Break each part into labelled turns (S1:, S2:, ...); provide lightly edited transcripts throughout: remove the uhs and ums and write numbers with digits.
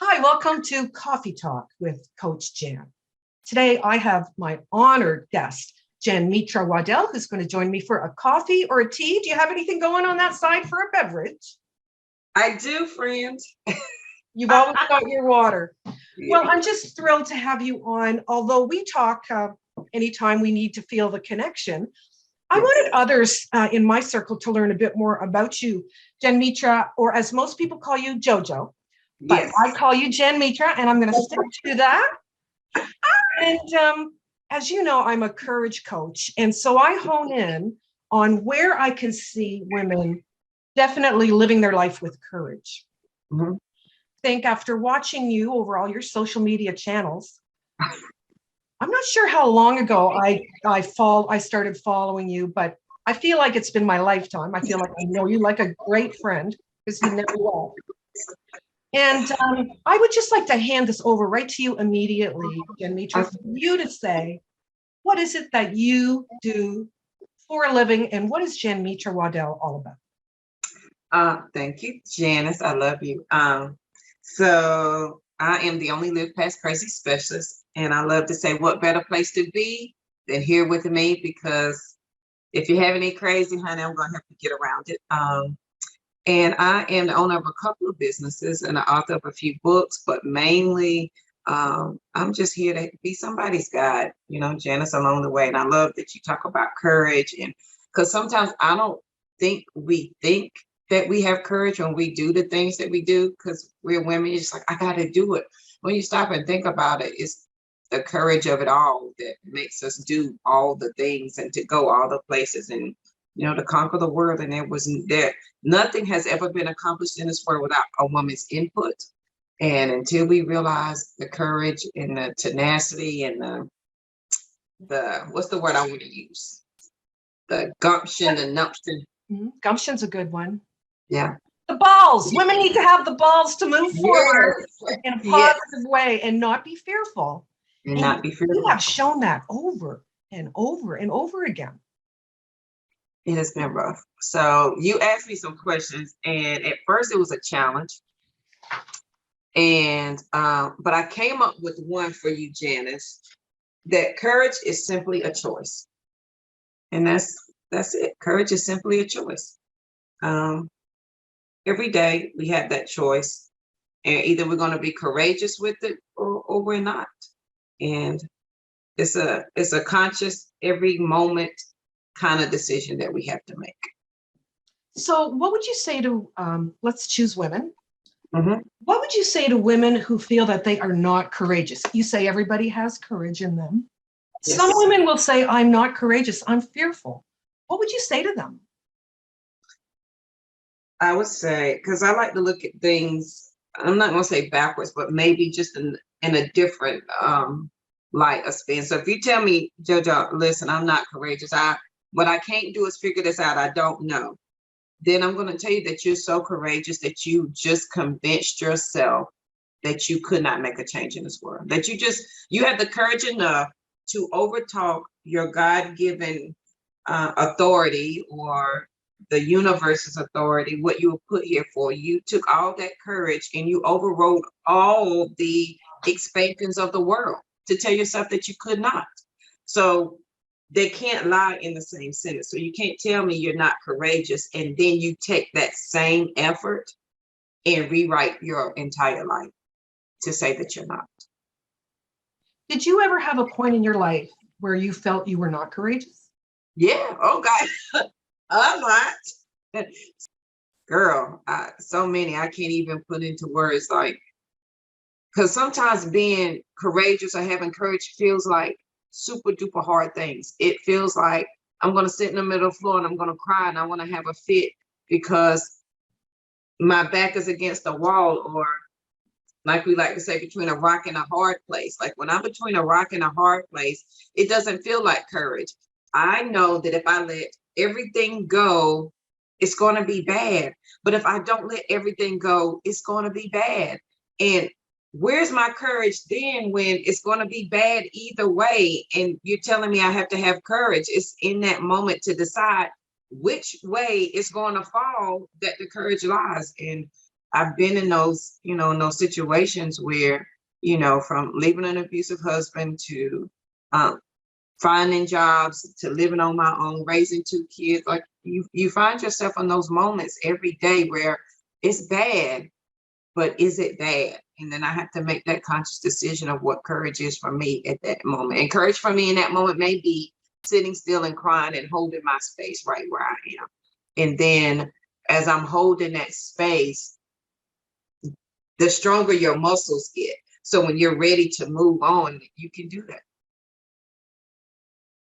S1: Hi, welcome to Coffee Talk with Coach Jan. Today, I have my honored guest, Jen Mitra Waddell, who's going to join me for a coffee or a tea. Do you have anything going on that side for a beverage?
S2: I do, friend.
S1: You've always got your water.
S2: Yeah.
S1: Well, I'm just thrilled to have you on. Although we talk anytime we need to feel the connection, I
S2: Yes.
S1: wanted others in my circle to learn a bit more about you, Jen Mitra, or as most people call you, JoJo. But
S2: Yes.
S1: I call you Jen Mitra, and I'm going to stick to that. And as you know, I'm a courage coach. And so I hone in on where I can see women definitely living their life with courage.
S2: Mhm.
S1: Think after watching you over all your social media channels, I'm not sure how long ago I started following you, but I feel like it's been my lifetime. I feel like I know you like a great friend because you never will. And I would just like to hand this over right to you immediately, Jen Mitra, for you to say, what is it that you do for a living, and what is Jen Mitra Waddell all about?
S2: Thank you, Janice. I love you. So I am the only Live Past Crazy specialist, and I love to say, what better place to be than here with me? Because if you have any crazy, honey, I'm going to help you get around it. And I am the owner of a couple of businesses and the author of a few books, but mainly I'm just here to be somebody's guide, Janice, along the way. And I love that you talk about courage, and because sometimes I don't think we think that we have courage when we do the things that we do because we're women. It's just like, I got to do it. When you stop and think about it, it's the courage of it all that makes us do all the things and to go all the places and to conquer the world. And nothing has ever been accomplished in this world without a woman's input. And until we realize the courage and the tenacity and the what's the word I want to use? The gumption, the numption.
S1: Gumption's a good one.
S2: Yeah.
S1: The balls. Women need to have the balls to move forward in a positive way and not be fearful.
S2: And not be fearful.
S1: You have shown that over and over and over again.
S2: It has been rough. So you asked me some questions, and at first it was a challenge. And but I came up with one for you, Janice, that courage is simply a choice. And that's it. Courage is simply a choice. Every day we have that choice. And either we're going to be courageous with it or we're not. And it's a conscious every moment kind of decision that we have to make.
S1: So what would you say to, let's choose women.
S2: Mm-hmm.
S1: What would you say to women who feel that they are not courageous? You say everybody has courage in them. Yes. Some women will say, I'm not courageous, I'm fearful. What would you say to them?
S2: I would say, because I like to look at things, I'm not going to say backwards, but maybe just in a different light of spin. So if you tell me, JoJo, listen, I'm not courageous. What I can't do is figure this out. I don't know. Then I'm going to tell you that you're so courageous that you just convinced yourself that you could not make a change in this world. That you have the courage enough to overtalk your God-given authority or the universe's authority, what you were put here for. You took all that courage and you overrode all the expansions of the world to tell yourself that you could not. So they can't lie in the same sentence. So you can't tell me you're not courageous and then you take that same effort and rewrite your entire life to say that you're not.
S1: Did you ever have a point in your life where you felt you were not courageous?
S2: Yeah. Oh, God. A lot. Girl, so many I can't even put into words, like, because sometimes being courageous or having courage feels like super duper hard things. It feels like I'm going to sit in the middle of the floor and I'm going to cry and I want to have a fit because my back is against the wall, or like we like to say, between a rock and a hard place. Like when I'm between a rock and a hard place, it doesn't feel like courage. I know that if I let everything go, it's going to be bad. But if I don't let everything go, it's going to be bad. And where's my courage then when it's going to be bad either way? And you're telling me I have to have courage. It's in that moment to decide which way it's going to fall that the courage lies. And I've been in those, in those situations where, from leaving an abusive husband to um, finding jobs to living on my own, raising two kids. Like you find yourself in those moments every day where it's bad, but is it bad? And then I have to make that conscious decision of what courage is for me at that moment. And courage for me in that moment may be sitting still and crying and holding my space right where I am. And then as I'm holding that space, the stronger your muscles get. So when you're ready to move on, you can do that.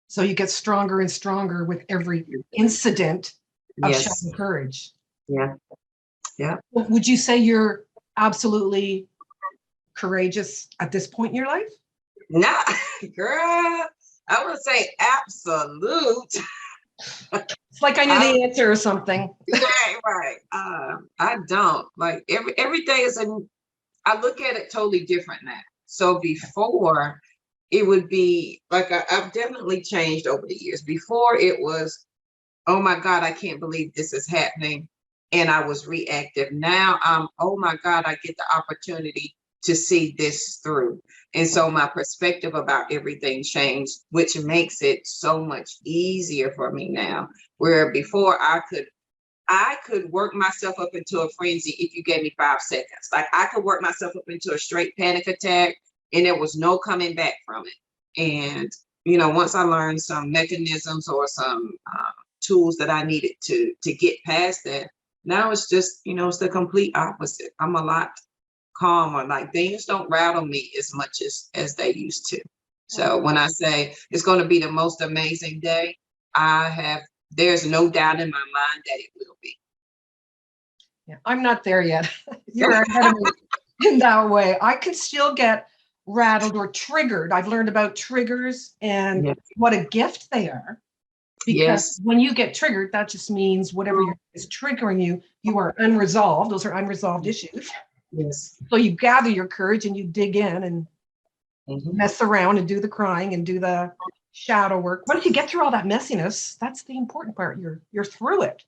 S1: So you get stronger and stronger with every incident of
S2: Yes.
S1: showing courage.
S2: Yeah. Yeah.
S1: Would you say you're absolutely courageous at this point in your life?
S2: No, girl, I would say absolute.
S1: It's like I knew the answer or something.
S2: Right. I don't like every day is I look at it totally different now. So before it would be like I've definitely changed over the years. Before it was, oh my God, I can't believe this is happening. And I was reactive. Now I'm, oh my God, I get the opportunity to see this through. And so my perspective about everything changed, which makes it so much easier for me now. Where before I could work myself up into a frenzy if you gave me 5 seconds. Like I could work myself up into a straight panic attack and there was no coming back from it. And, once I learned some mechanisms or some tools that I needed to get past that, now it's just, it's the complete opposite. I'm a lot calmer. Like things don't rattle me as much as they used to. So when I say it's going to be the most amazing day, there's no doubt in my mind that it will be.
S1: Yeah, I'm not there yet. You're ahead of me in that way. I can still get rattled or triggered. I've learned about triggers and
S2: Yes.
S1: what a gift they are. Because
S2: Yes.
S1: when you get triggered, that just means whatever is triggering you, you are unresolved. Those are unresolved issues.
S2: Yes.
S1: So you gather your courage and you dig in and mess around and do the crying and do the shadow work. Once you get through all that messiness, that's the important part. You're through it.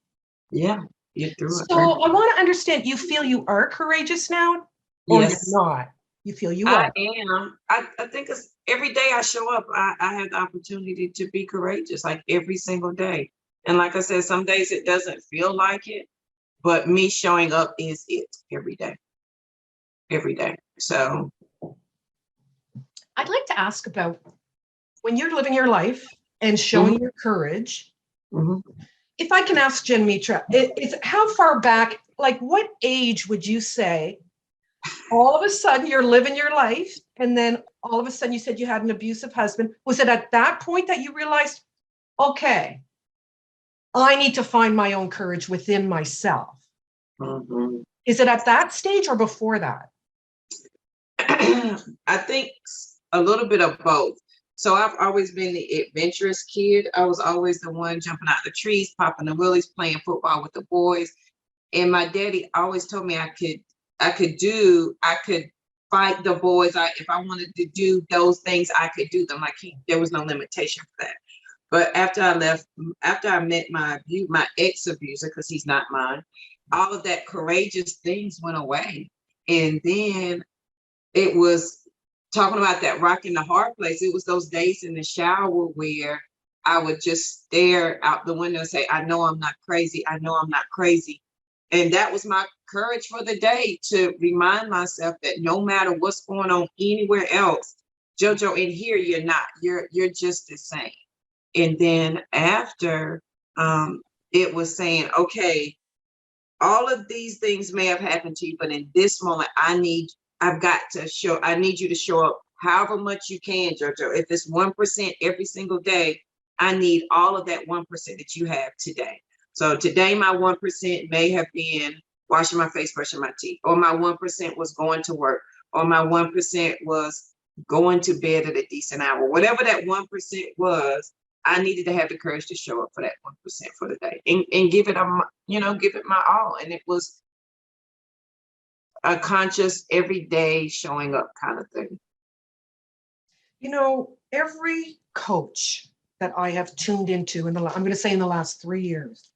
S2: Yeah. You're through it.
S1: So I want to understand, you feel you are courageous now, or
S2: Yes.
S1: you're not? You feel you
S2: I
S1: are?
S2: am. I think it's every day I show up, I have the opportunity to be courageous, like every single day. And like I said, some days it doesn't feel like it, but me showing up is it every day. Every day. So
S1: I'd like to ask about when you're living your life and showing your courage.
S2: mhm.
S1: If I can ask Jen Mitra, it's how far back, like what age would you say all of a sudden you're living your life and then all of a sudden you said you had an abusive husband? Was it at that point that you realized, okay, I need to find my own courage within myself?
S2: Mhm.
S1: Is it at that stage or before that?
S2: I think a little bit of both. So I've always been the adventurous kid. I was always the one jumping out the trees, popping the willies, playing football with the boys. And my daddy always told me I could fight the boys. If I wanted to do those things, I could do them. Like there was no limitation for that. But after I met my ex abuser, because he's not mine, all of that courageous things went away. And then it was talking about that rock in the hard place. It was those days in the shower where I would just stare out the window and say, I know I'm not crazy. I know I'm not crazy. And that was my courage for the day, to remind myself that no matter what's going on anywhere else, JoJo, in here, you're not. You're just the same. And then after, it was saying, okay, all of these things may have happened to you, but in this moment, I need you to show up however much you can, JoJo. If it's 1% every single day, I need all of that 1% that you have today. So today, my 1% may have been washing my face, brushing my teeth, or my 1% was going to work, or my 1% was going to bed at a decent hour. Whatever that 1% was, I needed to have the courage to show up for that 1% for the day and give it give it my all. And it was a conscious everyday showing up kind of thing.
S1: Every coach that I have tuned into I'm going to say in the last 3 years,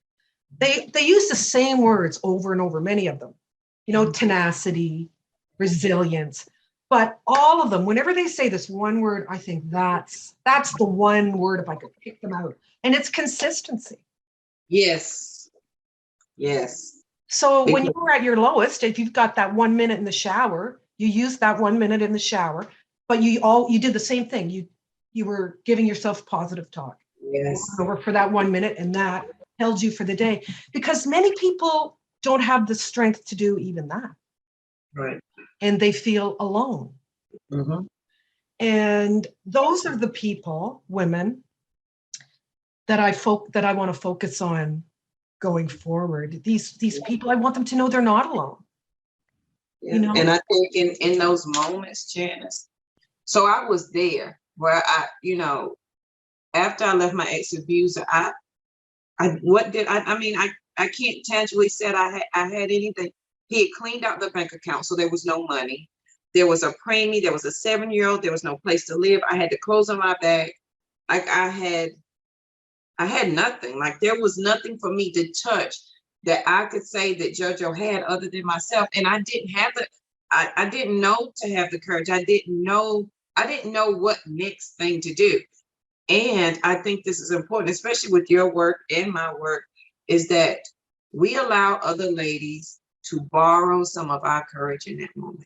S1: they use the same words over and over, many of them. tenacity, resilience. But all of them, whenever they say this one word, I think that's the one word if I could pick them out. And it's consistency.
S2: Yes. Yes.
S1: So when
S2: Because,
S1: you were at your lowest, if you've got that 1 minute in the shower, you used that 1 minute in the shower, but you did the same thing. You were giving yourself positive talk
S2: yes.
S1: over for that 1 minute, and that held you for the day. Because many people don't have the strength to do even that.
S2: Right.
S1: And they feel alone.
S2: Mm-hmm.
S1: And those are the people, women, that I want to focus on going forward. These people, I want them to know they're not alone.
S2: Yeah. And I think in those moments, Janice, so I was there where after I left my ex-abuser, I can't tangibly say I had anything. He had cleaned out the bank account, so there was no money. There was a preemie, there was a 7-year-old, there was no place to live. I had the clothes on my back. Like I had nothing. Like there was nothing for me to touch that I could say that JoJo had other than myself. And I didn't have I didn't know to have the courage. I didn't know what next thing to do. And I think this is important, especially with your work and my work, is that we allow other ladies to borrow some of our courage in that moment.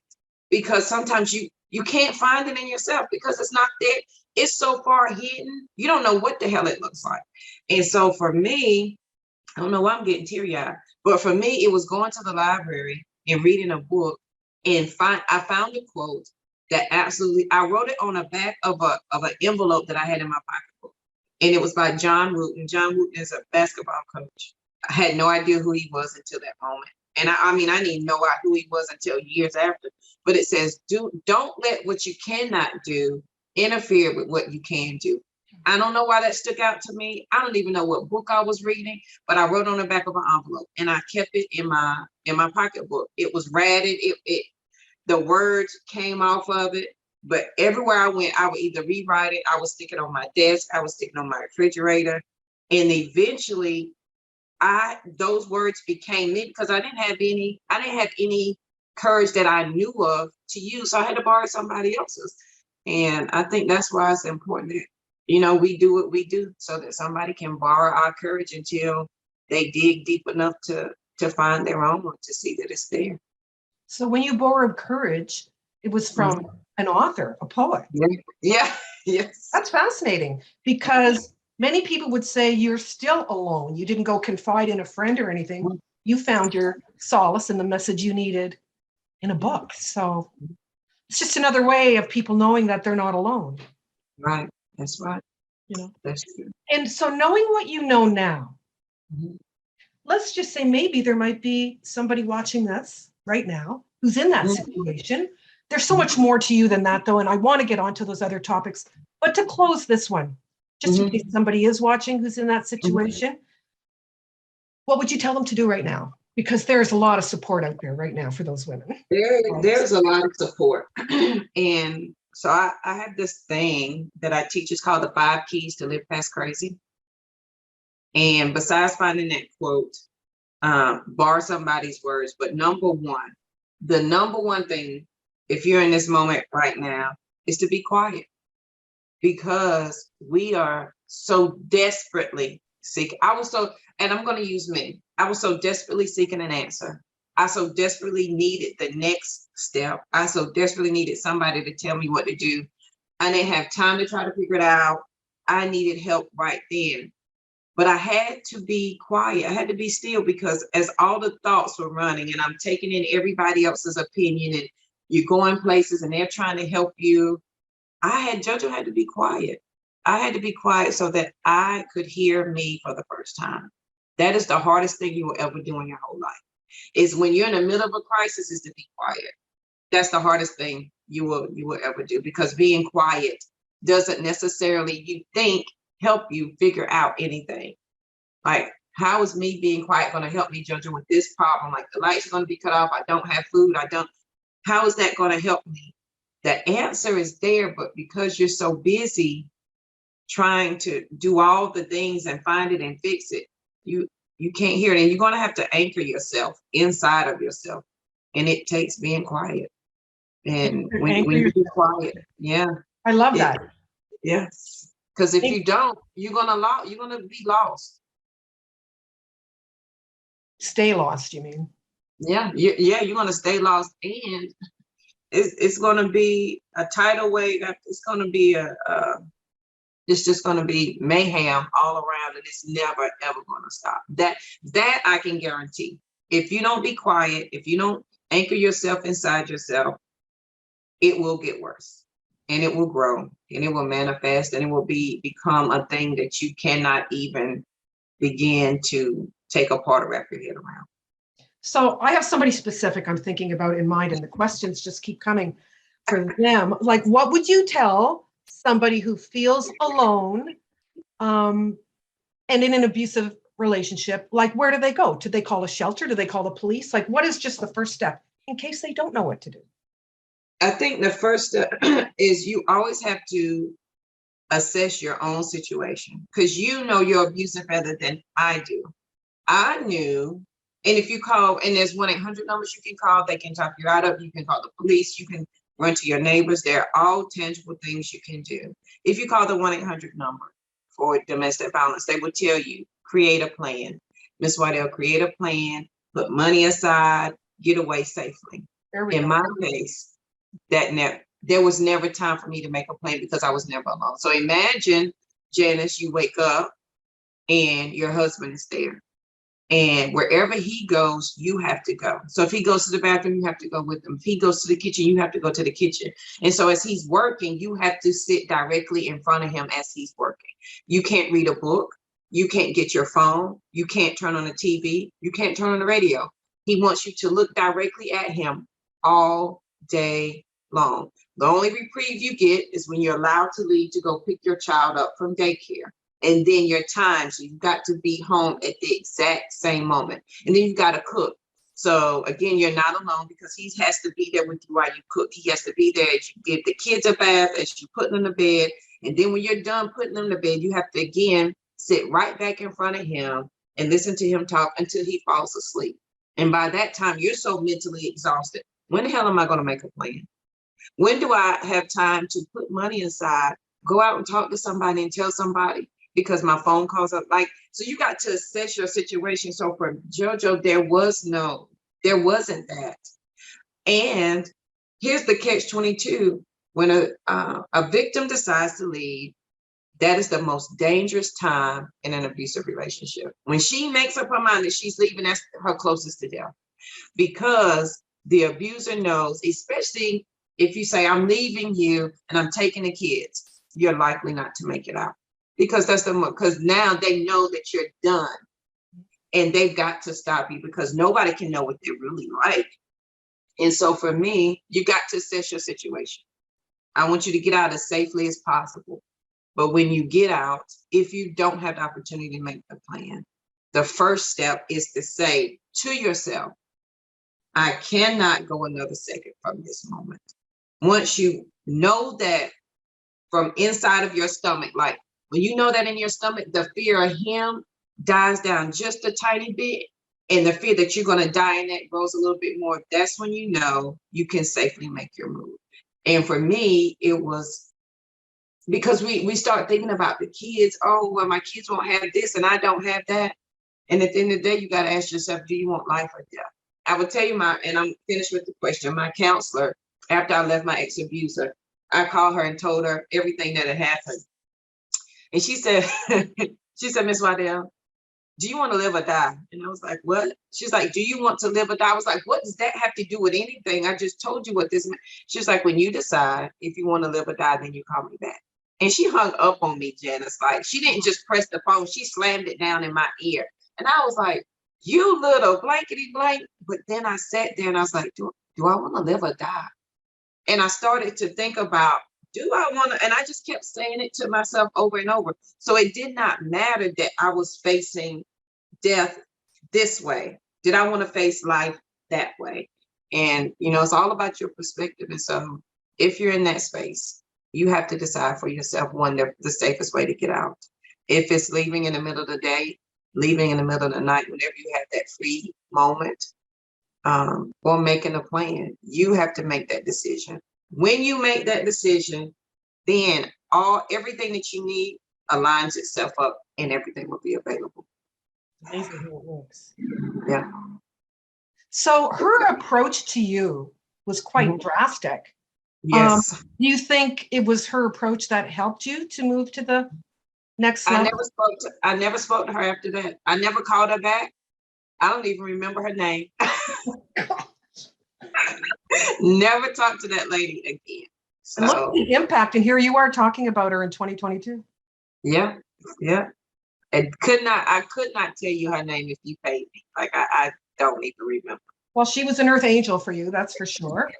S2: Because sometimes you can't find it in yourself because it's not there. It's so far hidden. You don't know what the hell it looks like. And so for me, I don't know why I'm getting teary-eyed, but for me, it was going to the library and reading a book and I found a quote that absolutely, I wrote it on the back of an envelope that I had in my pocketbook. And it was by John Wooten. John Wooten is a basketball coach. I had no idea who he was until that moment. And I didn't know who he was until years after. But it says, don't let what you cannot do interfere with what you can do. I don't know why that stuck out to me. I don't even know what book I was reading, but I wrote on the back of an envelope and I kept it in my pocketbook. It was ratted. The words came off of it, but everywhere I went, I would either rewrite it, I would stick it on my desk, I would stick it on my refrigerator, and eventually, those words became me because I didn't have any courage that I knew of to use, so I had to borrow somebody else's. And I think that's why it's important that we do what we do so that somebody can borrow our courage until they dig deep enough to find their own, to see that it's there.
S1: So when you borrowed courage, it was from an author, a poet.
S2: Yeah. Yes.
S1: That's fascinating because many people would say you're still alone. You didn't go confide in a friend or anything. You found your solace and the message you needed in a book. So it's just another way of people knowing that they're not alone.
S2: Right. That's right. That's true.
S1: And so knowing what you know now, let's just say maybe there might be somebody watching this right now who's in that situation. There's so much more to you than that, though, and I want to get onto those other topics. But to close this one, just in case somebody is watching who's in that situation, what would you tell them to do right now? Because there's a lot of support out there right now for those women.
S2: There's a lot of support. And so I have this thing that I teach. It's called the 5 Keys to Live Past Crazy. And besides finding that quote, borrow somebody's words, but the number one thing, if you're in this moment right now, is to be quiet, because we are so desperately seeking. And I'm going to use me. I was so desperately seeking an answer. I so desperately needed the next step. I so desperately needed somebody to tell me what to do. I didn't have time to try to figure it out. I needed help right then. But I had to be quiet. I had to be still, because as all the thoughts were running and I'm taking in everybody else's opinion and you're going places and they're trying to help you, JoJo had to be quiet. I had to be quiet so that I could hear me for the first time. That is the hardest thing you will ever do in your whole life, is when you're in the middle of a crisis, is to be quiet. That's the hardest thing you will ever do, because being quiet doesn't necessarily, you think, help you figure out anything. Like, how is me being quiet going to help me, JoJo, with this problem? Like, the lights are going to be cut off. I don't have food. How is that going to help me? The answer is there, but because you're so busy trying to do all the things and find it and fix it, you can't hear it. And you're going to have to anchor yourself inside of yourself. and it takes being quiet. And when
S1: Anchor
S2: you be
S1: yourself.
S2: quiet, yeah,
S1: I love
S2: it,
S1: that.
S2: yes. Because if
S1: Thank-
S2: you don't, you're gonna be lost.
S1: Stay lost, you mean?
S2: Yeah, you're gonna stay lost, and it's gonna be a tidal wave. It's gonna be it's just gonna be mayhem all around, and it's never ever gonna stop. That I can guarantee. If you don't be quiet, if you don't anchor yourself inside yourself, it will get worse, and it will grow, and it will manifest, and it will become a thing that you cannot even begin to take apart or wrap your head around.
S1: So I have somebody specific I'm thinking about in mind, and the questions just keep coming for them. Like, what would you tell somebody who feels alone and in an abusive relationship? Like, where do they go? Do they call a shelter? Do they call the police? Like, what is just the first step in case they don't know what to do?
S2: I think the first step is you always have to assess your own situation, because you know your abuser better than I do. I knew, and if you call, and there's 1-800 numbers you can call, they can talk you out of. You can call the police, you can run to your neighbors. They're all tangible things you can do. If you call the 1-800 number for domestic violence, they will tell you, create a plan. Miss Waddell, create a plan, put money aside, get away safely.
S1: There we
S2: In
S1: go.
S2: my case, there was never time for me to make a plan because I was never alone. So imagine, Janice, you wake up and your husband is there. And wherever he goes, you have to go. So if he goes to the bathroom, you have to go with him. If he goes to the kitchen, you have to go to the kitchen. And so as he's working, you have to sit directly in front of him as he's working. You can't read a book. You can't get your phone. You can't turn on the TV. You can't turn on the radio. He wants you to look directly at him all day long. The only reprieve you get is when you're allowed to leave to go pick your child up from daycare. And then your time, so you've got to be home at the exact same moment. And then you've got to cook. So again, you're not alone because he has to be there with you while you cook. He has to be there as you give the kids a bath, as you put them to bed. And then when you're done putting them to bed, you have to again sit right back in front of him and listen to him talk until he falls asleep. And by that time, you're so mentally exhausted. When the hell am I going to make a plan? When do I have time to put money aside, go out and talk to somebody and tell somebody? Because my phone calls up, like, so you got to assess your situation. So for JoJo, there wasn't that. And here's the catch-22. When a victim decides to leave, that is the most dangerous time in an abusive relationship. When she makes up her mind that she's leaving, that's her closest to death. Because the abuser knows, especially if you say, I'm leaving you and I'm taking the kids, you're likely not to make it out. Because because now they know that you're done, and they've got to stop you because nobody can know what they're really like. And so for me, you got to assess your situation. I want you to get out as safely as possible. But when you get out, if you don't have the opportunity to make the plan, the first step is to say to yourself, I cannot go another second from this moment. Once you know that from inside of your stomach, like, when you know that in your stomach, the fear of him dies down just a tiny bit, and the fear that you're going to die in that grows a little bit more, that's when you know you can safely make your move. And for me, it was because we start thinking about the kids. Oh, well, my kids won't have this and I don't have that. And at the end of the day, you got to ask yourself, do you want life or death? I would tell you and I'm finished with the question, my counselor, after I left my ex-abuser, I called her and told her everything that had happened. And she said, Miss Waddell, do you want to live or die? And I was like, what? She's like, do you want to live or die? I was like, what does that have to do with anything? I just told you what this meant. She's like, when you decide if you want to live or die, then you call me back. And she hung up on me, Janice. Like, she didn't just press the phone, she slammed it down in my ear. And I was like, you little blankety blank. But then I sat there and I was like, do I want to live or die? And I started to think about, do I want to? And I just kept saying it to myself over and over. So it did not matter that I was facing death this way. Did I want to face life that way? And, it's all about your perspective. And so if you're in that space, you have to decide for yourself, the safest way to get out. If it's leaving in the middle of the day, leaving in the middle of the night, whenever you have that free moment, or making a plan. You have to make that decision. When you make that decision, then everything that you need aligns itself up and everything will be available.
S1: Amazing how it works.
S2: Yeah.
S1: So her approach to you was quite
S2: Mhm.
S1: drastic.
S2: Yes.
S1: Do you think it was her approach that helped you to move to the next
S2: I
S1: level?
S2: never spoke to her after that. I never called her back. I don't even remember her name. Never talked to that lady again.
S1: And look at
S2: So
S1: the impact. And here you are talking about her in 2022.
S2: yeah, yeah. I could not tell you her name if you paid me. Like I don't even remember.
S1: Well, she was an earth angel for you, that's for sure.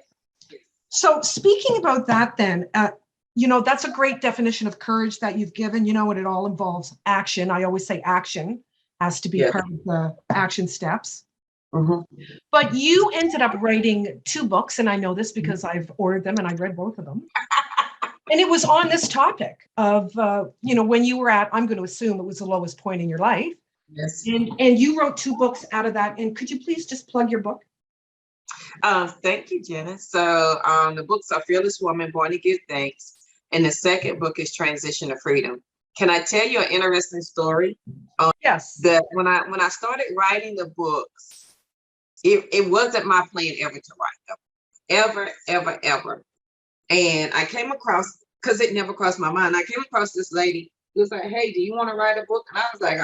S1: So speaking about that then, that's a great definition of courage that you've given, and it all involves action. I always say action has to be
S2: Yeah.
S1: part of the action steps.
S2: Mhm.
S1: But you ended up writing 2 books, and I know this because I've ordered them and I read both of them. And it was on this topic of, when you were at, I'm going to assume it was the lowest point in your life.
S2: Yes.
S1: And you wrote 2 books out of that. And could you please just plug your book?
S2: Thank you, Jenna. So the books are Fearless Woman, Born to Give Thanks, and the second book is Transition to Freedom. Can I tell you an interesting story?
S1: Yes.
S2: That when I started writing the books, it wasn't my plan ever to write them. Ever, ever, ever. And I came across, because it never crossed my mind, I came across this lady who was like, hey, do you want to write a book? And I was like,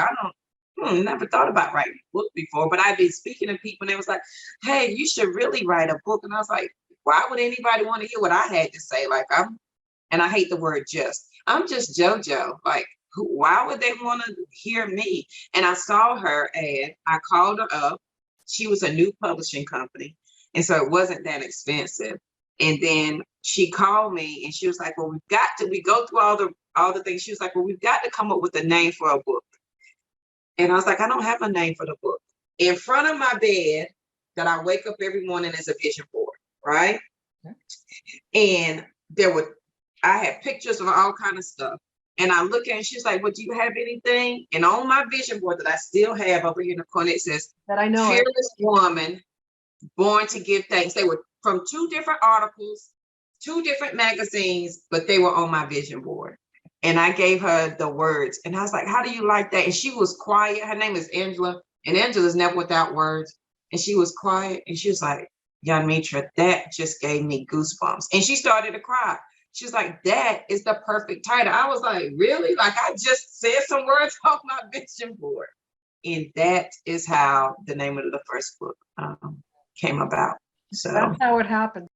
S2: never thought about writing a book before, but I've been speaking to people and they was like, hey, you should really write a book. And I was like, why would anybody want to hear what I had to say? Like, and I hate the word just, I'm just JoJo. Like, why would they want to hear me? And I saw her ad, I called her up. She was a new publishing company. And so it wasn't that expensive. And then she called me and she was like, well, we go through all the things. She was like, well, we've got to come up with a name for a book. And I was like, I don't have a name for the book. In front of my bed that I wake up every morning is a vision board, right? Okay. And I had pictures of all kind of stuff. And I look at it and she's like, well, do you have anything? And on my vision board that I still have over here in the corner, it says,
S1: that I know
S2: Fearless Woman, Born to Give Thanks. They were from 2 different articles, 2 different magazines, but they were on my vision board. And I gave her the words and I was like, how do you like that? And she was quiet. Her name is Angela, and Angela's never without words. And she was quiet and she was like, Young Mitra, that just gave me goosebumps. And she started to cry. She was like, that is the perfect title. I was like, really? Like, I just said some words off my vision board. And that is how the name of the first book came about. So
S1: that's how it happened.